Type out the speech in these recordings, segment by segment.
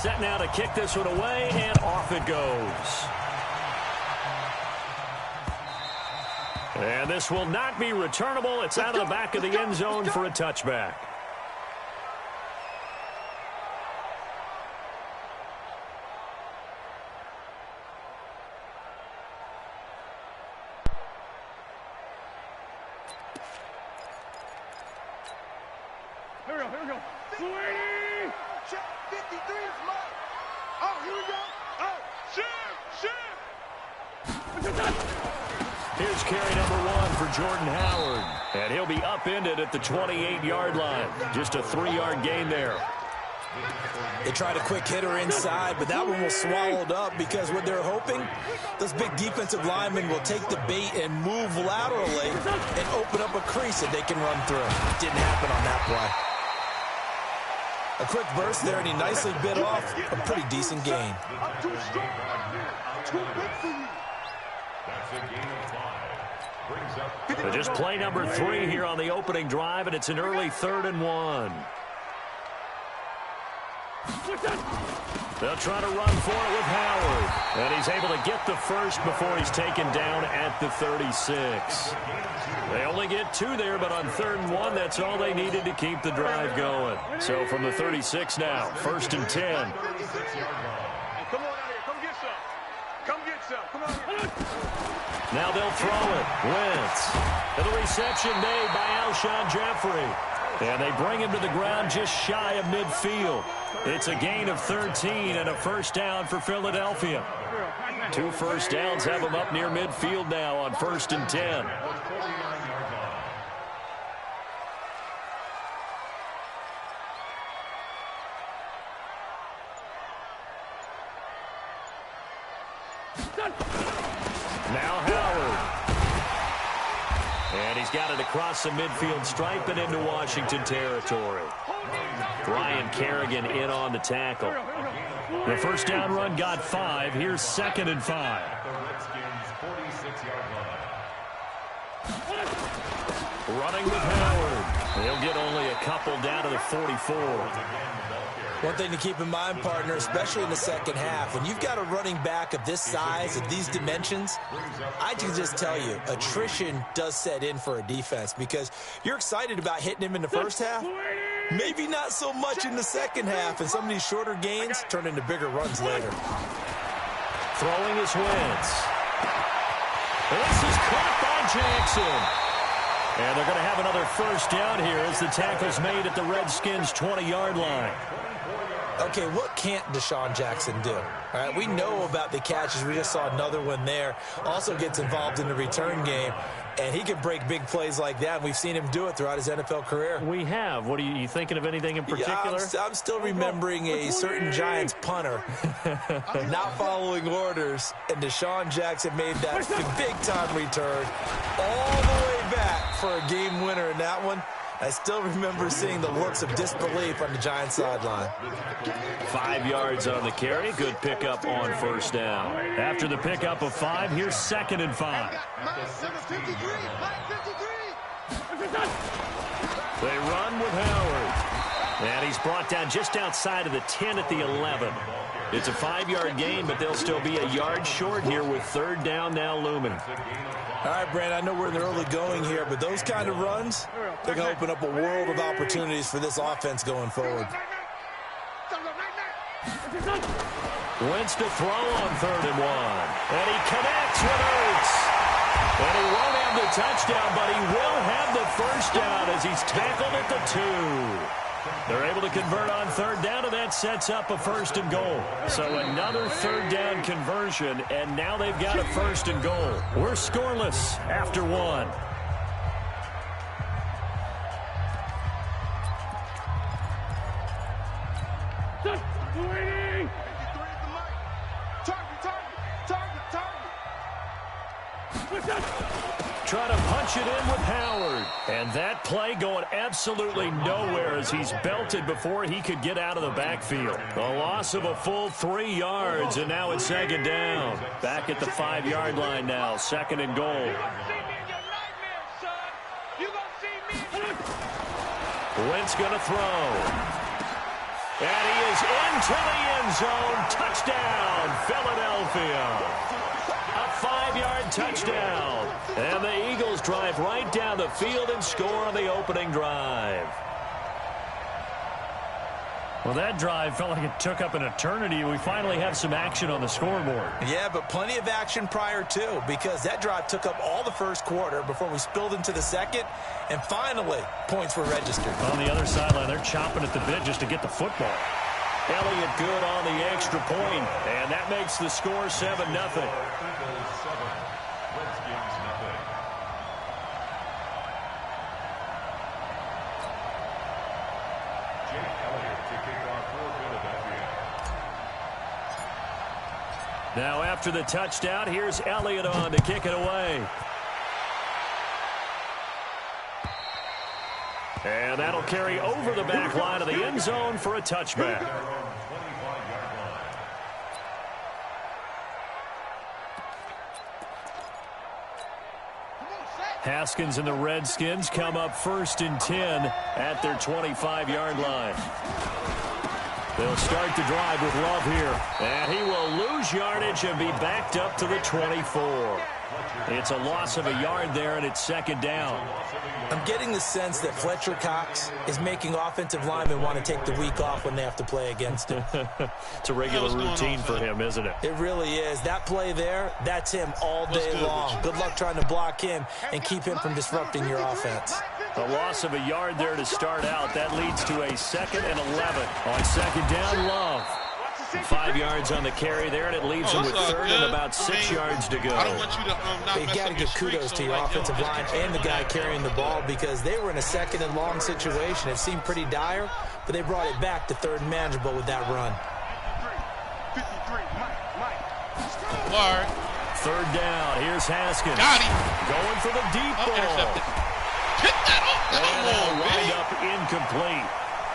Set now to kick this one away, and off it goes. And this will not be returnable. It's out of the back of the end zone for a touchback. Here we go. 20! Check 53 is mine. Oh, here we go. Oh, shoot! Here's carry number 1 for Jordan Howard. And he'll be upended at the 28-yard line. Just a 3-yard gain there. They tried a quick hitter inside, but that one was swallowed up because what they're hoping, those big defensive linemen will take the bait and move laterally and open up a crease that they can run through. Didn't happen on that play. A quick burst there, and he nicely bit off a pretty decent gain. I'm too strong. Too big for you. Just play number 3 here on the opening drive, and it's an early 3rd and 1. They'll try to run for it with Howard. And he's able to get the first before he's taken down at the 36. They only get 2 there, but on 3rd and 1, that's all they needed to keep the drive going. So from the 36 now, 1st and 10. Come on out here. Come get some. Come get some. Come on. Now they'll throw it. Wentz. And the reception made by Alshon Jeffrey. And they bring him to the ground just shy of midfield. It's a gain of 13 and a first down for Philadelphia. 2 first downs have them up near midfield now on 1st and 10. Now Howard. And he's got it across the midfield stripe and into Washington territory. Brian Kerrigan in on the tackle. The first down run got 5. Here's 2nd and 5. Running with Howard. He'll get only a couple down to the 44. One thing to keep in mind, partner, especially in the second half, when you've got a running back of this size, of these dimensions, I can just tell you, attrition does set in for a defense because you're excited about hitting him in the first half. Maybe not so much in the second half, and some of these shorter gains turn into bigger runs later. Throwing is Wentz. This is caught by Jackson. And they're going to have another first down here as the tackle's made at the Redskins' 20-yard line. Okay, what can't Deshaun Jackson do? All right, we know about the catches. We just saw another one there. Also gets involved in the return game, and he can break big plays like that. And we've seen him do it throughout his NFL career. We have. What are you thinking of anything in particular? Yeah, I'm still remembering a certain Giants punter not following orders, and Deshaun Jackson made that big-time return all the way back for a game winner in that one. I still remember seeing the looks of disbelief on the Giants sideline. 5 yards on the carry. Good pickup on first down. After the pickup of 5, here's 2nd and 5. They run with Howard. And he's brought down just outside of the 10 at the 11. It's a 5-yard gain, but they'll still be a yard short here with 3rd down now looming. All right, Brand, I know we're in the early going here, but those kind of runs, they're going to open up a world of opportunities for this offense going forward. Wentz to throw on 3rd and 1. And he connects with Ertz. And he won't have the touchdown, but he will have the first down as he's tackled at the 2. They're able to convert on 3rd down, and that sets up a 1st and goal. So another 3rd down conversion, and now they've got a 1st and goal. We're scoreless after 1. Try to punch it in with Howard. And that play going absolutely nowhere as he's belted before he could get out of the backfield. A loss of a full 3 yards, and now it's 2nd down. Back at the 5-yard line now, 2nd and goal. Wentz going to throw. And he is into the end zone. Touchdown, Philadelphia. A 5-yard touchdown. And the Eagles drive right down the field and score on the opening drive. Well, that drive felt like it took up an eternity. We finally have some action on the scoreboard. Yeah, but plenty of action prior to, because that drive took up all the first quarter before we spilled into the second, and finally, points were registered. On the other sideline, they're chomping at the bit just to get the football. Elliott good on the extra point, and that makes the score 7-0. Now after the touchdown, here's Elliott on to kick it away. And that'll carry over the back line of the end zone for a touchback. Haskins and the Redskins come up 1st and 10 at their 25-yard line. They'll start the drive with Love here. And he will lose yardage and be backed up to the 24. It's a loss of a yard there, and it's 2nd down. I'm getting the sense that Fletcher Cox is making offensive linemen want to take the week off when they have to play against him. It's a regular routine for him, isn't it? It really is. That play there, that's him all day long. Good luck trying to block him and keep him from disrupting your offense. A loss of a yard there to start out. That leads to a 2nd and 11. On 2nd down, Love. 5 yards on the carry there, and it leaves him with 3rd and about 6 yards to go. I don't want you to not you got to give kudos to your offensive line and the guy carrying the ball, because they were in a 2nd and long situation. It seemed pretty dire, but they brought it back to 3rd and manageable with that run. 3rd down. Here's Haskins. Got him. Going for the deep ball. Intercepted. Hit that off. And that'll wind up incomplete.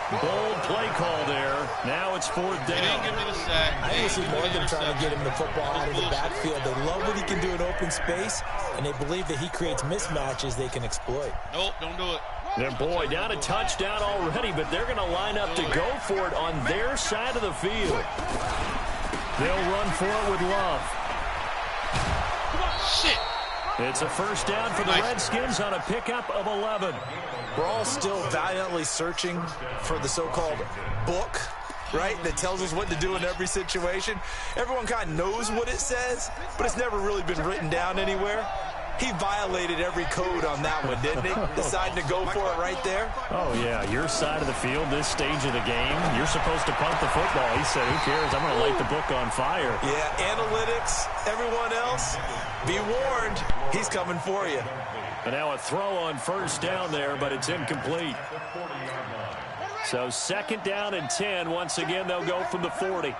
Bold play call there. Now it's 4th down. He didn't give me the sack. I think see more of them trying to get him the football out of the backfield. They love what he can do in open space, and they believe that he creates mismatches they can exploit. Nope, don't do it. And boy, down a touchdown already, but they're going to line up to go for it on their side of the field. They'll run for it with Love. Shit. It's a 1st down for the Redskins on a pickup of 11. We're all still valiantly searching for the so-called book, right, that tells us what to do in every situation. Everyone kind of knows what it says, but it's never really been written down anywhere. He violated every code on that one, didn't he? Deciding to go for it right there. Oh, yeah, your side of the field, this stage of the game, you're supposed to punt the football. He said, who cares? I'm going to light the book on fire. Yeah, analytics, everyone else, be warned, he's coming for you. And now a throw on 1st down there, but it's incomplete. So 2nd down and 10. Once again, they'll go from the 40.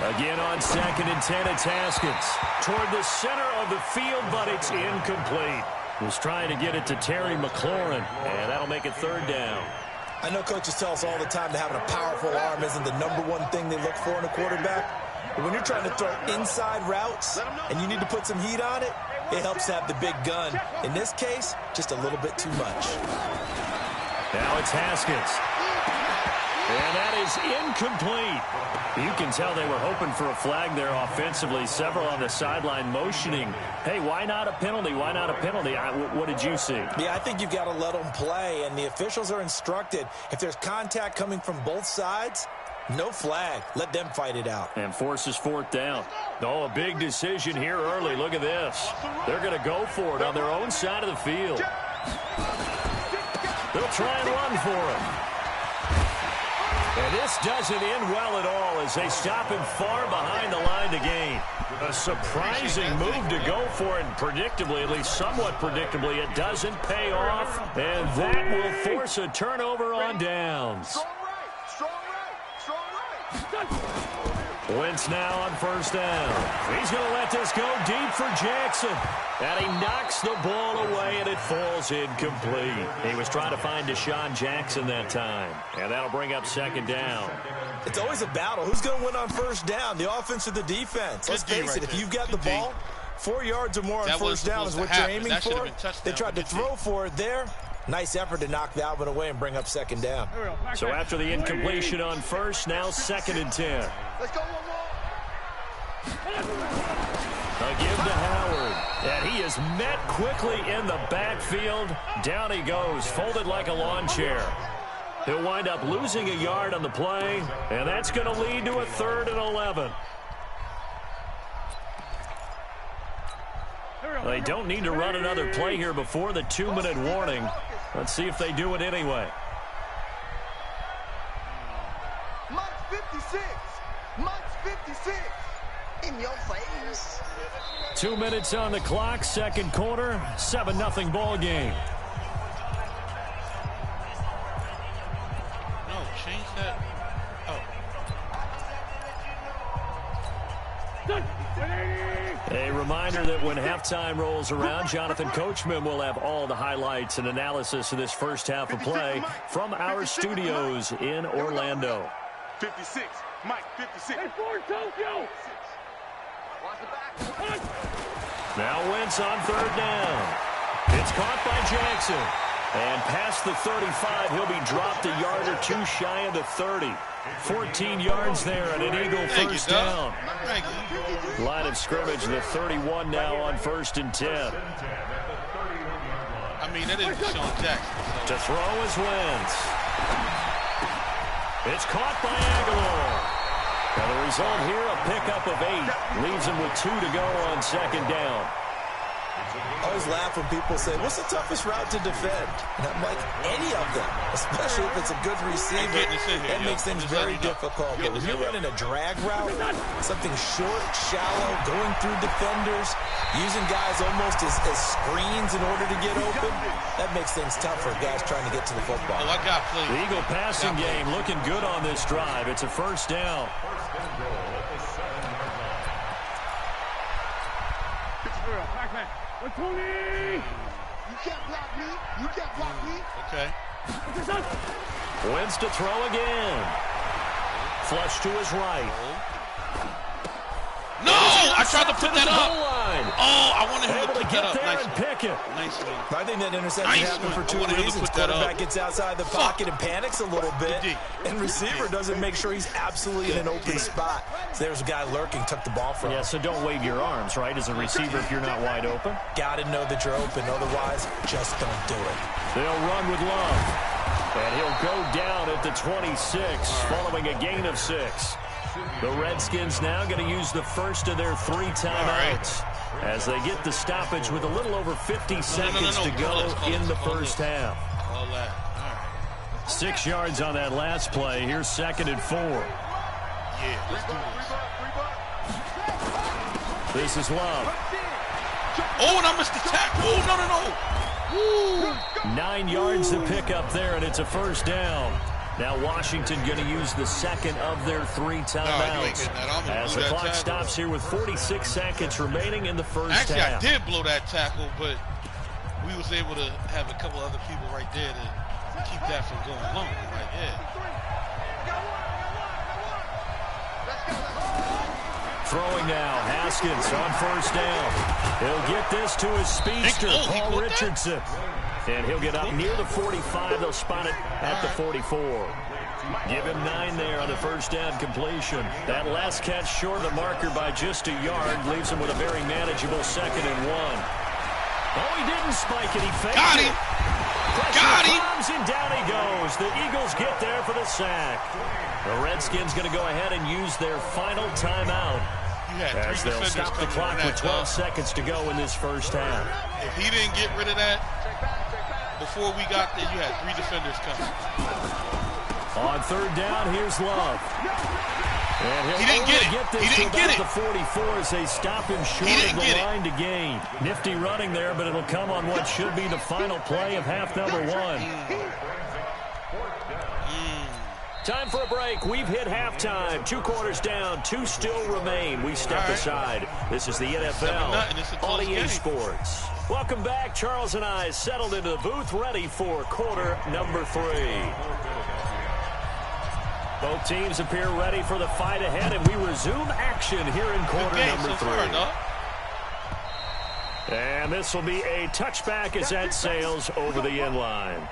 Again on 2nd and 10, it's Haskins. Toward the center of the field, but it's incomplete. Was trying to get it to Terry McLaurin, and that'll make it 3rd down. I know coaches tell us all the time that having a powerful arm isn't the #1 thing they look for in a quarterback. But when you're trying to throw inside routes and you need to put some heat on it, it helps to have the big gun. In this case, just a little bit too much. Now it's Haskins. And that is incomplete. You can tell they were hoping for a flag there offensively. Several on the sideline motioning, hey, why not a penalty? Why not a penalty? What did you see? Yeah, I think you've got to let them play, and the officials are instructed. If there's contact coming from both sides, no flag. Let them fight it out. And forces 4th down. Oh, a big decision here early. Look at this. They're going to go for it on their own side of the field. They'll try and run for it. And this doesn't end well at all as they stop him far behind the line to gain. A surprising move to go for it, and predictably, at least somewhat predictably, it doesn't pay off. And that will force a turnover on downs. Wentz now on 1st down. He's going to let this go deep for Jackson. And he knocks the ball away, and it falls incomplete. He was trying to find Deshaun Jackson that time. And that'll bring up 2nd down. It's always a battle. Who's going to win on 1st down, the offense or the defense? Let's face it, if you've got the ball, 4 yards or more on 1st down is what you're aiming for. They tried to throw for it there. Nice effort to knock that one away and bring up second down. So after the incompletion on first, now 2nd and 10. Let's go, one more. A give to Howard. And he is met quickly in the backfield. Down he goes, folded like a lawn chair. He'll wind up losing a yard on the play, and that's going to lead to a 3rd and 11. They don't need to run another play here before the 2-minute warning. Let's see if they do it anyway. Mike's 56. Mike's 56. In your face. 2 minutes on the clock, second quarter, 7-0 ball game. No, change that. Oh. A reminder that when halftime rolls around, Jonathan Coachman will have all the highlights and analysis of this first half of play from our studios in Orlando. 56. Mike, 56. Hey, for Tokyo. Now Wentz on 3rd down. It's caught by Jackson. And past the 35, he'll be dropped a yard or two shy of the 30. 14 yards there and an Eagle first down. Line of scrimmage, the 31 now on 1st and 10. I mean, that is Deshaun Jackson. To throw is Wentz. It's caught by Aguilar. And the result here, a pickup of 8. Leaves him with 2 to go on 2nd down. I always laugh when people say, what's the toughest route to defend? And I'm like, any of them, especially if it's a good receiver. That makes things very difficult. But when you're running a drag route, something short, shallow, going through defenders, using guys almost as screens in order to get open, that makes things tough for guys trying to get to the football. Oh, I got played. The Eagle passing game looking good on this drive. It's a first down. Tony! You can't block me. You can't block me. Okay. Wentz to throw again. Flush to his right. No! I tried to put that up. Oh, I wanted him to put that up. Nice and pick it. Nice one. I think that interception happened for 2 reasons. Quarterback gets outside the pocket and panics a little bit. And receiver doesn't make sure he's absolutely in an open spot. So there's a guy lurking, took the ball from him. Yeah, so don't wave your arms, right, as a receiver if you're not wide open. Got to know that you're open. Otherwise, just don't do it. They'll run with Love. And he'll go down at the 26 following a gain of 6. The Redskins now going to use the first of their 3 timeouts as they get the stoppage with a little over 50 seconds to go in the first half. 6 yards on that last play. Here's 2nd and 4. Yeah, let's do this. This is Love. Oh, and I missed the tackle. Oh, no. Woo. 9 yards to pick up there, and it's a first down. Now Washington going to use the second of their 3 timeouts as the clock stops here with 46 seconds remaining in the first half. Actually, I did blow that tackle, but we was able to have a couple other people right there to keep that from going long. Right there. Throwing now, Haskins on first down. He'll get this to his speedster, Paul Richardson. And he'll get up near the 45. They'll spot it at the 44. Give him 9 there on the first down completion. That last catch short of the marker by just a yard leaves him with a very manageable 2nd and 1. Oh, he didn't spike it. He faked it. Got him. And down he goes. The Eagles get there for the sack. The Redskins going to go ahead and use their final timeout as they'll stop the clock with 12 seconds to go in this first half. If he didn't get rid of that before we got there, you had 3 defenders coming. On 3rd down, here's Love. And he didn't get it. He didn't get it. The 44 as they stop him short of the line to gain. Nifty running there, but it'll come on what should be the final play of half number 1. Time for a break. We've hit halftime. 2 quarters down. 2 still remain. We step aside. This is the NFL on EA Sports. Welcome back. Charles and I settled into the booth, ready for quarter number 3. Both teams appear ready for the fight ahead, and we resume action here in quarter number 3. And this will be a touchback as that sails over the end line.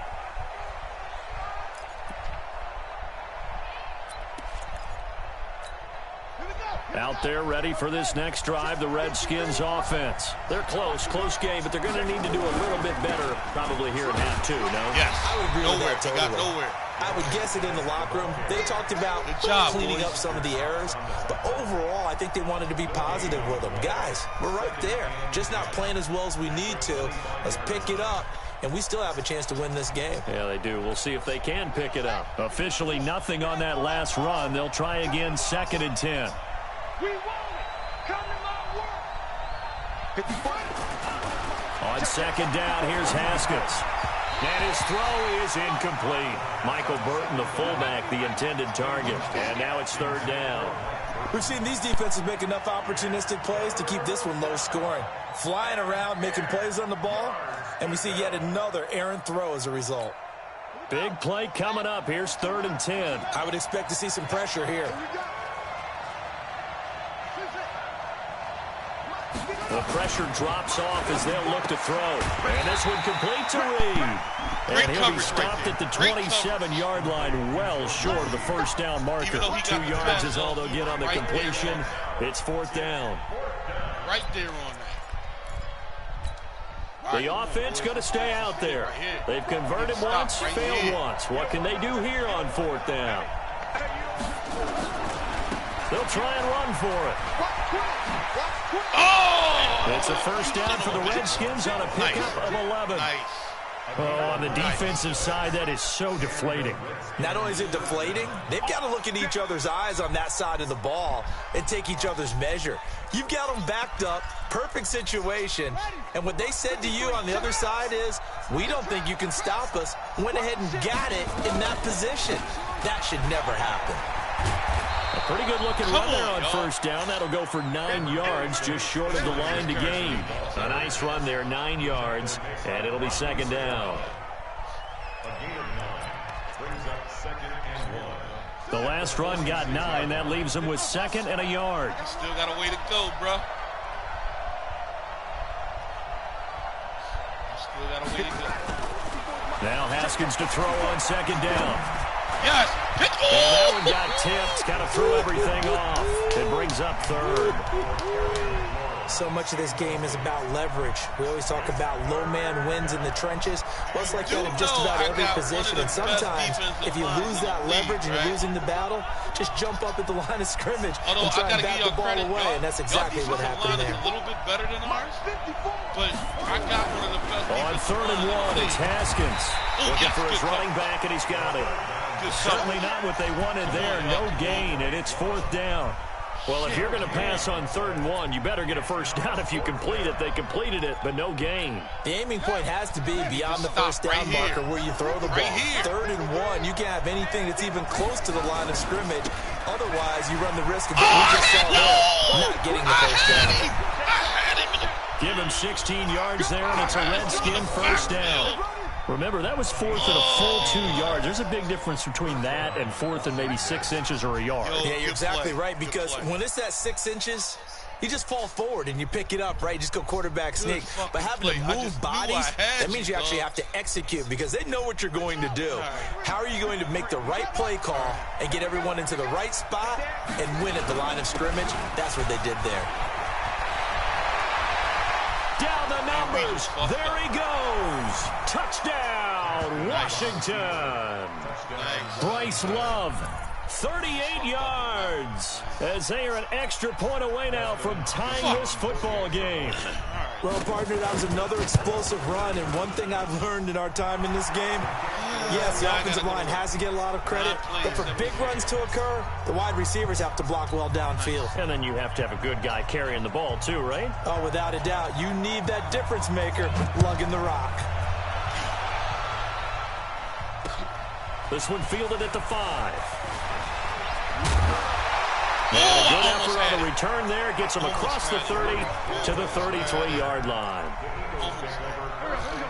Out there ready for this next drive, the Redskins offense. They're close game, but they're going to need to do a little bit better probably here in half two, no? Yes. I would agree with that totally. Got nowhere. I would guess it in the locker room. They talked about cleaning up some of the errors, but overall, I think they wanted to be positive with them. Guys, we're right there. Just not playing as well as we need to. Let's pick it up, and we still have a chance to win this game. Yeah, they do. We'll see if they can pick it up. Officially nothing on that last run. They'll try again, 2nd and 10. We want it. Come to my work. On 2nd down, here's Haskins. And his throw is incomplete. Michael Burton, the fullback, the intended target. And now it's 3rd down. We've seen these defenses make enough opportunistic plays to keep this one low scoring. Flying around, making plays on the ball, and we see yet another errant throw as a result. Big play coming up. Here's 3rd and 10. I would expect to see some pressure here. The pressure drops off as they'll look to throw. And this one complete to Reed. And he'll be stopped at the 27-yard line, well short of the first down marker. 2 yards is all they'll get on the completion. It's 4th down. Right there on that. The offense going to stay out there. They've converted once, failed once. What can they do here on 4th down? They'll try and run for it. Oh! It's a first down for the Redskins on a pickup of 11. Nice. Oh, on the defensive side, that is so deflating. Not only is it deflating, they've got to look in each other's eyes on that side of the ball and take each other's measure. You've got them backed up, perfect situation, and what they said to you on the other side is, we don't think you can stop us. Went ahead and got it in that position. That should never happen. A pretty good-looking run there on first down. That'll go for 9 yards, just short of the line to gain. A nice run there, 9 yards, and it'll be 2nd down. The last run got 9. That leaves them with 2nd and a yard. Still got a way to go, bro. Still got a way to go. Now Haskins to throw on 2nd down. Yes. And that one got tipped. Kind of threw everything off. It brings up 3rd. So much of this game is about leverage. We always talk about low man wins in the trenches. Well, it's like that in just about every position. And sometimes, if you lose that leverage and you're losing the battle, just jump up at the line of scrimmage and try and bat the ball away. And that's exactly what happened there. A little bit better than ours, but I got one of the best. On 3rd and 1, it's Haskins. Looking for his running back, and he's got it. Certainly not what they wanted there. No gain, and it's 4th down. Well, if you're going to pass on 3rd and 1, you better get a first down if you complete it. They completed it, but no gain. The aiming point has to be beyond the first down marker where you throw the ball. 3rd and 1, you can't have anything that's even close to the line of scrimmage. Otherwise, you run the risk of what we just saw there, not getting the first down. Give him 16 yards there, and it's a Redskin first down. Remember, that was 4th and a full 2 yards. There's a big difference between that and 4th and maybe 6 inches or a yard. Yeah, you're exactly right, because when it's that 6 inches, you just fall forward and you pick it up, right? You just go quarterback sneak. But having to move bodies, that means you actually have to execute because they know what you're going to do. How are you going to make the right play call and get everyone into the right spot and win at the line of scrimmage? That's what they did there. Down the numbers. There he goes. Touchdown, Washington. Bryce Love, 38 yards. As they are an extra point away now from tying this football game. Well, partner, that was another explosive run. And one thing I've learned in our time in this game, yes, the offensive line has to get a lot of credit. But for big runs to occur, the wide receivers have to block well downfield. And then you have to have a good guy carrying the ball too, right? Oh, without a doubt. You need that difference maker lugging the rock. This one fielded at the 5. And a good effort on the return there. Gets him across the 30 to the 33-yard line.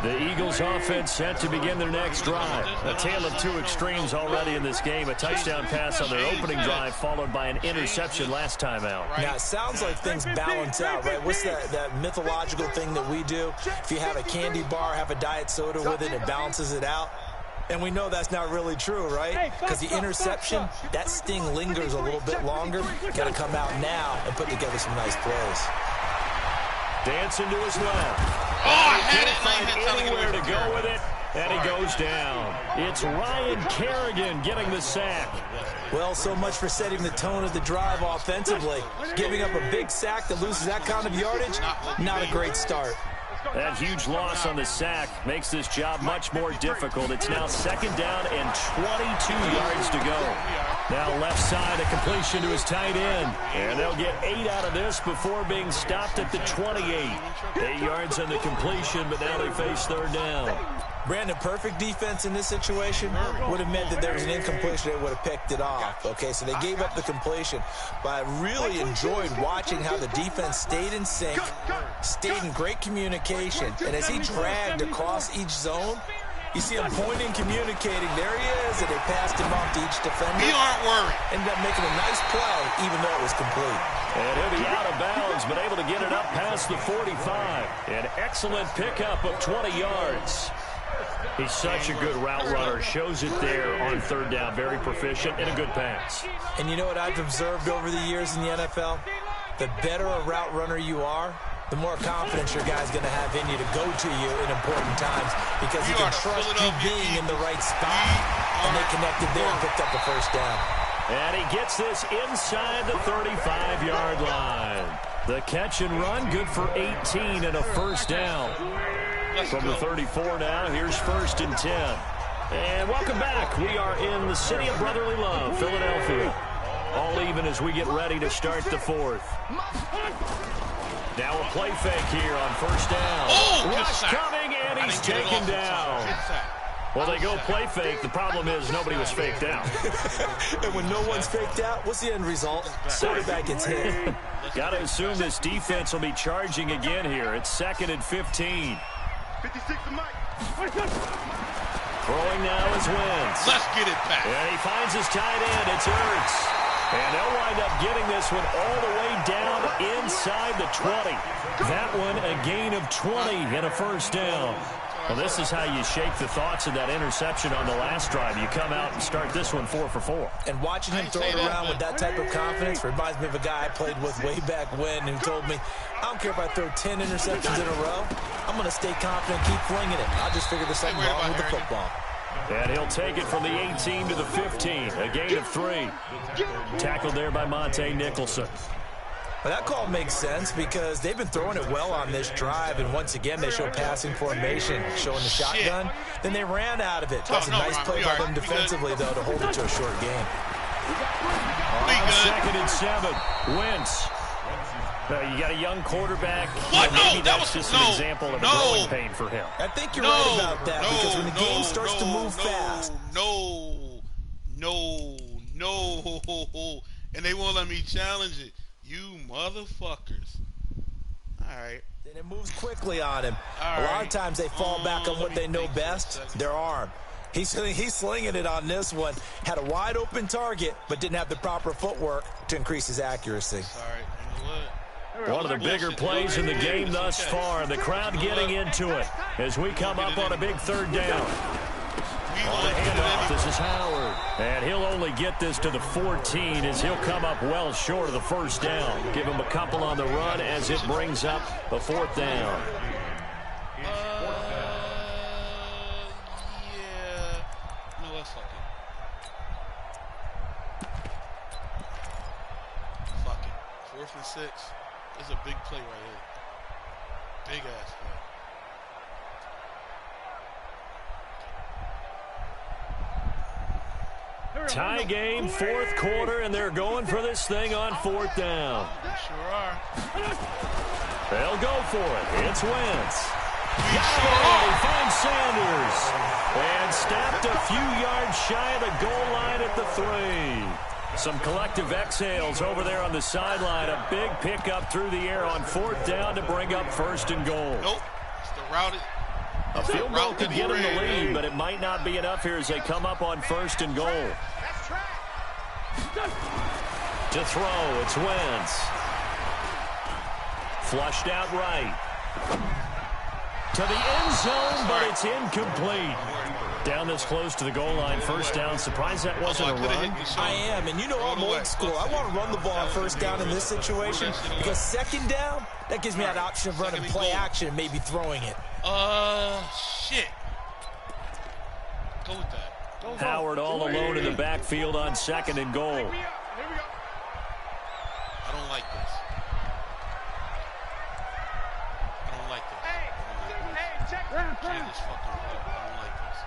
The Eagles offense set to begin their next drive. A tale of two extremes already in this game. A touchdown pass on their opening drive followed by an interception last time out. Now, it sounds like things balance out, right? What's that mythological thing that we do? If you have a candy bar, have a diet soda with it, it balances it out. And we know that's not really true, right? Because the interception, that sting lingers a little bit longer. Got to come out now and put together some nice plays. Dancing to his left. Oh, I had Can't it. find anywhere to go with it, and he goes down. It's Ryan Kerrigan getting the sack. Well, so much for setting the tone of the drive offensively. Giving up a big sack that loses that kind of yardage, not a great start. That huge loss on the sack makes this job much more difficult. It's now second down and 22 yards to go. Now left side, a completion to his tight end. And they'll get 8 out of this before being stopped at the 28. 8 yards on the completion, but now they face third down. Brandon, perfect defense in this situation would have meant that there was an incompletion. They would have picked it off. Okay, so they gave up the completion. But I really enjoyed watching how the defense stayed in sync, stayed in great communication. And as he dragged across each zone, you see him pointing, communicating. There he is, and they passed him off to each defender. We aren't worried. Ended up making a nice play, even though it was complete. And he'll be out of bounds, but able to get it up past the 45. An excellent pickup of 20 yards. He's such a good route runner. Shows it there on third down. Very proficient and a good pass. And you know what I've observed over the years in the NFL? The better a route runner you are, the more confidence your guy's going to have in you to go to you in important times because he can trust you being in the right spot. And they connected there and picked up the first down. And he gets this inside the 35-yard line. The catch and run, good for 18 and a first down. From the 34 now, here's first and 10. And welcome back. We are in the city of brotherly love, Philadelphia. All even as we get ready to start the fourth. Now a play fake here on first down. Oh, Rush coming, and he's taken down. Well, they go play fake. The problem is nobody was faked out. And when no one's faked out, what's the end result? Quarterback gets hit. Got to assume this defense will be charging again here. It's second and 15. 56 to Mike. Throwing now is Wentz. Let's get it back. And he finds his tight end. It's Ertz. And they'll wind up getting this one all the way down inside the 20. That one a gain of 20 and a first down. Well, this is how you shake the thoughts of that interception on the last drive. You come out and start this one 4 for 4. And watching him throw it around with that type of confidence reminds me of a guy I played with way back when who told me, I don't care if I throw 10 interceptions in a row. I'm going to stay confident, keep flinging it. I'll just figure there's something wrong with the football. And he'll take it from the 18 to the 15. A gain of 3. Tackled there by Monte Nicholson. Well, that call makes sense because they've been throwing it well on this drive, and once again they show passing formation, showing the shotgun. Then they ran out of it. That's a nice play by them defensively, though, to hold it to a short game. On second and 7, Wentz. You got a young quarterback. What? Maybe No, that's just an example of a growing pain for him. I think you're right about that because when the game starts to move fast. No. And they won't let me challenge it. You motherfuckers. All right. And it moves quickly on him. All a lot right. of times they fall back on what they know best, their arm. He's slinging it on this one. Had a wide open target, but didn't have the proper footwork to increase his accuracy. Sorry. You know what? One of the bigger plays in the game thus far. The crowd getting into it as we come up on a big third down. On the handoff, this is Howard. And he'll only get this to the 14 as he'll come up well short of the first down. Give him a couple on the run as it brings up the fourth down. Yeah. No, let's fuck it. Fuck it. 4th and 6. This is a big play right here. Big ass play. Tie game, fourth quarter, and they're going for this thing on fourth down. They sure are. They'll go for it. It's Wentz. We sure are. He finds Sanders. And snapped a few yards shy of the goal line at the 3. Some collective exhales over there on the sideline. A big pickup through the air on 4th down to bring up 1st and goal. Nope. It's the routed. A field goal could get them the lead, but it might not be enough here as they come up on 1st and goal. To throw, it's Wentz. Flushed out right. To the end zone, but it's incomplete. Down this close to the goal line, 1st down. Surprised that wasn't a run. I am, and you know I'm old school. I want to run the ball on 1st down in this situation because 2nd down, that gives me that option of running play action and maybe throwing it. Shit. Go with that. Howard all alone in the backfield on 2nd and goal. I don't like this. I don't like this. Hey, check. Can't just fucking play. I don't like this.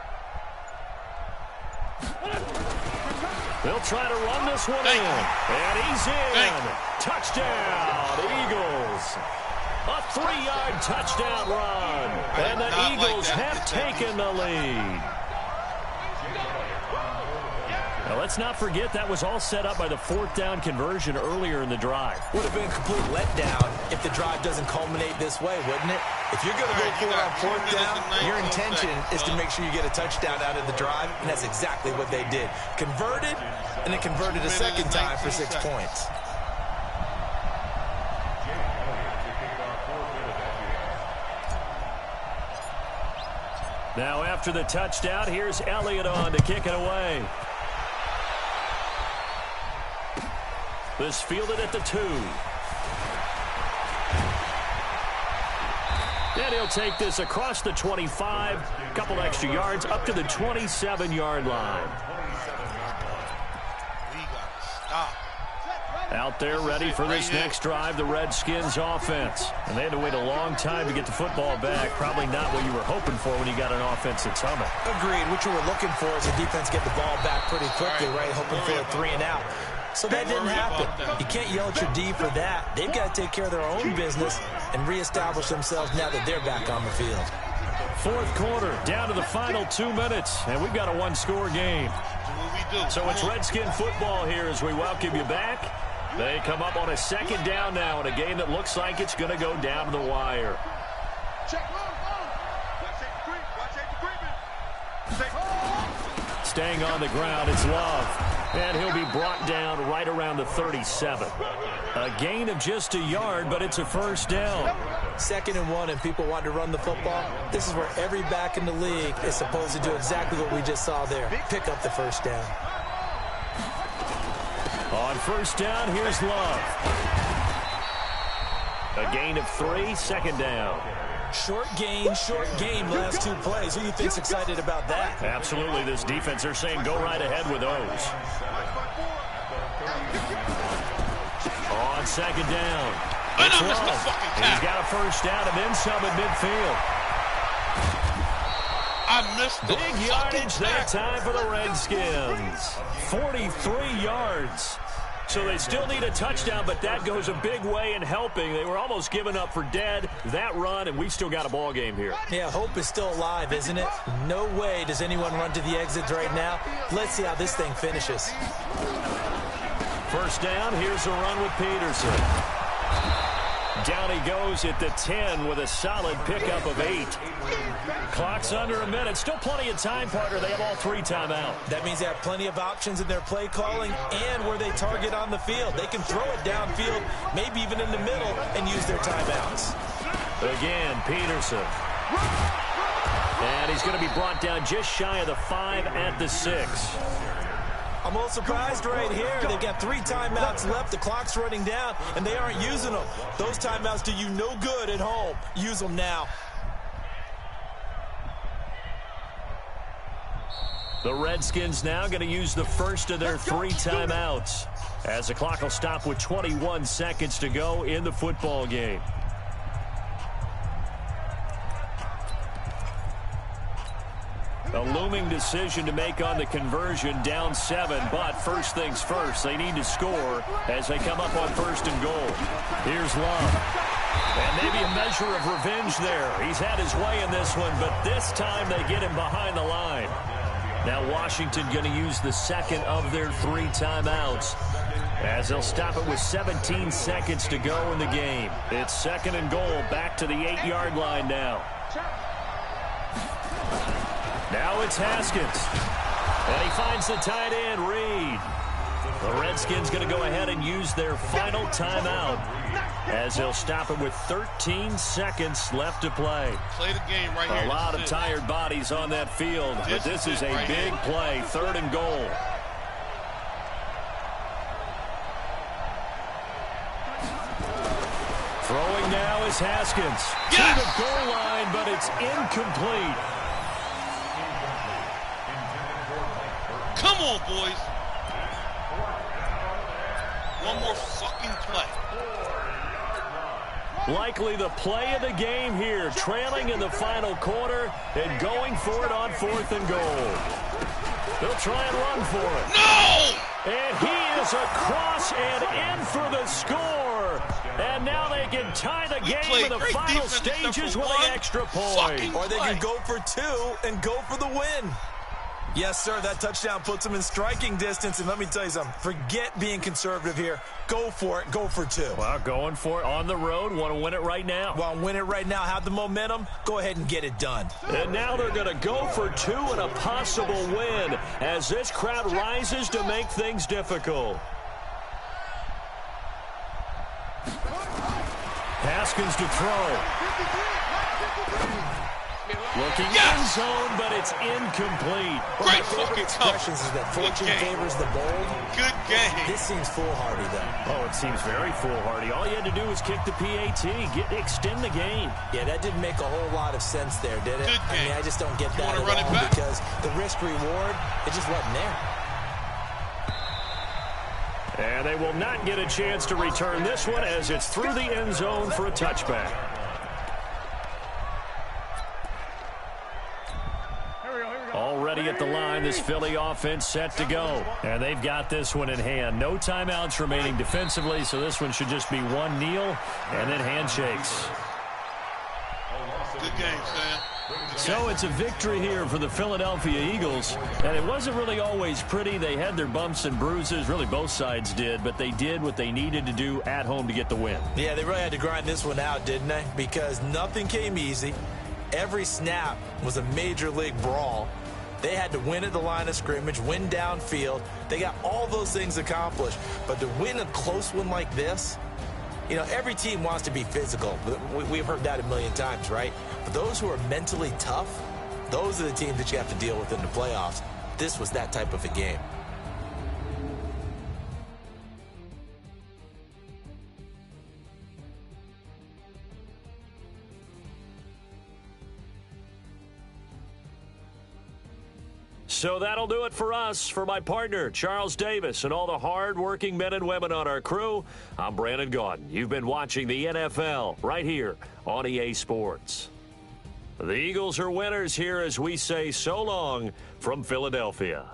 They'll try to run this one in. And he's in. Touchdown, Eagles. A 3-yard touchdown run. And the Eagles have taken the lead. Now, let's not forget that was all set up by the 4th down conversion earlier in the drive. Would have been a complete letdown if the drive doesn't culminate this way, wouldn't it? If you're going to go for it on 4th down, your intention is to make sure you get a touchdown out of the drive, and that's exactly what they did. Converted, and then converted a 2nd time for 6 points. Now, after the touchdown, here's Elliott on to kick it away. This fielded at the 2. And he'll take this across the 25, a couple extra yards, up to the 27-yard line. We got to stop. Out there ready for this next drive, the Redskins offense. And they had to wait a long time to get the football back. Probably not what you were hoping for when you got an offense that's humming. Agreed. What you were looking for is the defense get the ball back pretty quickly, right? Hoping for a 3 and out. So that didn't happen. You can't yell at your D for that. They've got to take care of their own business and reestablish themselves now that they're back on the field. 4th quarter, down to the final 2 minutes, and we've got a 1-score game. So it's Redskin football here as we welcome you back. They come up on a 2nd down now in a game that looks like it's going to go down to the wire. Staying on the ground, it's Love. And he'll be brought down right around the 37. A gain of just a yard, but it's a 1st down. 2nd and 1, and people want to run the football. This is where every back in the league is supposed to do exactly what we just saw there. Pick up the 1st down. On 1st down, here's Love. A gain of 3, 2nd down. Short game, last 2 plays. Who do you think's excited about that? Absolutely, this defense, they're saying go right ahead with those. On 2nd down, it's Love. He's got a 1st down and then some at midfield. I missed the big yardage that time for the Redskins. 43 yards. So they still need a touchdown, but that goes a big way in helping. They were almost giving up for dead, that run, and we still got a ball game here. Yeah, hope is still alive, isn't it? No way does anyone run to the exits right now. Let's see how this thing finishes. 1st down, here's a run with Peterson. Down he goes at the 10 with a solid pickup of 8. Clock's under a minute. Still plenty of time, partner. They have all 3 timeout. That means they have plenty of options in their play calling and where they target on the field. They can throw it downfield, maybe even in the middle, and use their timeouts. Again, Peterson. And he's going to be brought down just shy of the 5 at the 6. I'm a little surprised right here. They've got 3 timeouts left. The clock's running down, and they aren't using them. Those timeouts do you no good at home. Use them now. The Redskins now going to use the first of their 3 timeouts as the clock will stop with 21 seconds to go in the football game. A looming decision to make on the conversion, down 7, but first things first, they need to score as they come up on 1st and goal. Here's Love. And maybe a measure of revenge there. He's had his way in this one, but this time they get him behind the line. Now Washington going to use the second of their 3 timeouts, as they'll stop it with 17 seconds to go in the game. It's 2nd and goal, back to the 8-yard line now. Now it's Haskins. And he finds the tight end, Reed. The Redskins going to go ahead and use their final timeout, as they'll stop it with 13 seconds left to play. Play the game right here. A lot of tired bodies on that field, but this is a big play, 3rd and goal. Throwing now is Haskins. Yes! To the goal line, but it's incomplete. Come on, boys. One more fucking play. Likely the play of the game here, trailing in the final quarter and going for it on 4th and goal. They'll try and run for it. No! And he is across and in for the score. And now they can tie the game in the final stages with an extra point. Or they can go for 2 and go for the win. Yes, sir, that touchdown puts them in striking distance. And let me tell you something, forget being conservative here. Go for it, go for 2. Well, going for it on the road. Want to win it right now. Want to win it right now, have the momentum, go ahead and get it done. And now they're going to go for 2 and a possible win as this crowd rises to make things difficult. Haskins to throw. Looking in zone, but it's incomplete. Great fucking expressions is that fortune favors the bold. Good game. This seems foolhardy, though. Oh, it seems very foolhardy. All you had to do was kick the PAT, extend the game. Yeah, that didn't make a whole lot of sense there, did it? Good game. I mean, I just don't get that at run it all back? because the risk-reward, it just wasn't there. And they will not get a chance to return this one as it's through the end zone for a touchback. Already at the line, this Philly offense set to go. And they've got this one in hand. No timeouts remaining defensively, so this one should just be one kneel and then handshakes. Good game, Sam. So it's a victory here for the Philadelphia Eagles. And it wasn't really always pretty. They had their bumps and bruises. Really, both sides did. But they did what they needed to do at home to get the win. Yeah, they really had to grind this one out, didn't they? Because nothing came easy. Every snap was a major league brawl. They had to win at the line of scrimmage, win downfield. They got all those things accomplished. But to win a close one like this, you know, every team wants to be physical. We've heard that a million times, right? But those who are mentally tough, those are the teams that you have to deal with in the playoffs. This was that type of a game. So that'll do it for us. For my partner, Charles Davis, and all the hard-working men and women on our crew, I'm Brandon Gaudin. You've been watching the NFL right here on EA Sports. The Eagles are winners here as we say so long from Philadelphia.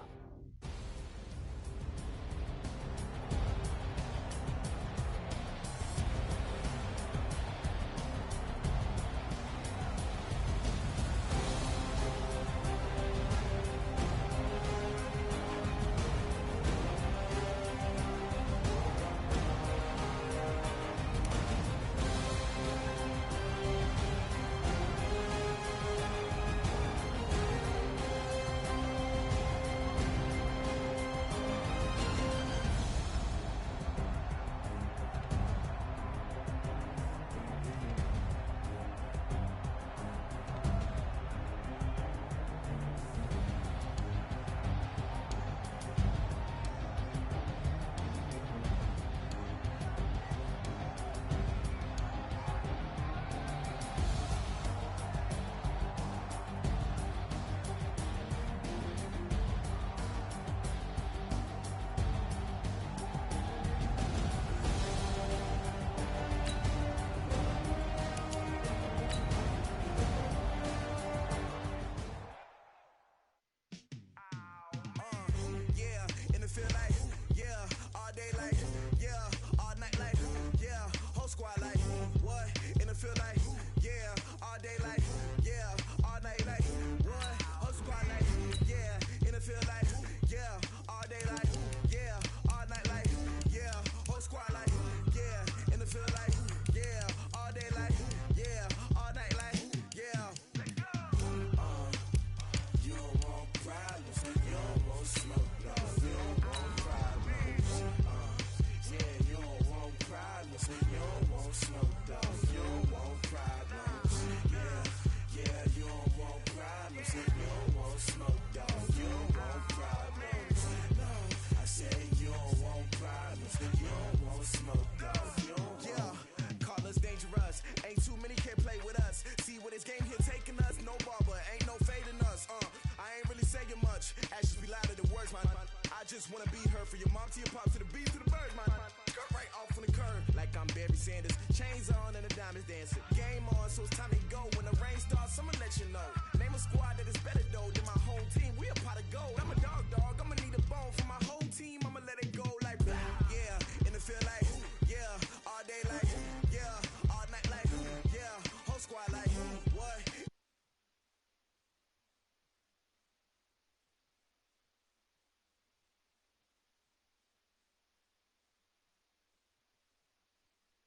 just wanna be her. For your mom to your pop to the beat to the birds, my cut right off on the curb. Like I'm Barry Sanders. Chains on and the diamonds dancing. Game on, so it's time to go. When the rain starts, I'ma let you know.